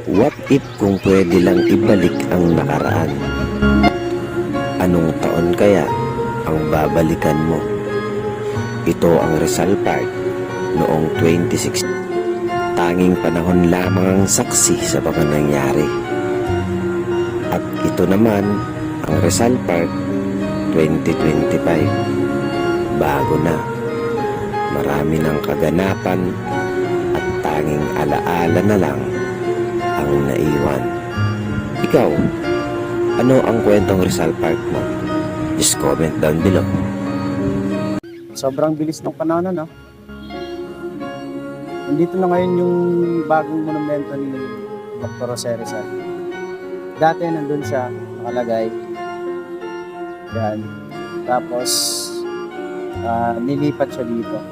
What if kung pwede lang ibalik ang nakaraan? Anong taon kaya ang babalikan mo? Ito ang Rizal Park noong 2016. Tanging panahon lamang ang saksi sa mga nangyari. At ito naman ang Rizal Park 2025. Bago na. Marami ng kaganapan at tanging alaala na lang ang naiwan. Ikaw, ano ang kwentong Rizal Park mo? Just comment down below. Sobrang bilis ng panahon, no? Nandito na ngayon yung bagong monumento ni Dr. Jose Rizal. Dati nandun siya, nakalagay. Yan. Tapos, nilipat siya dito.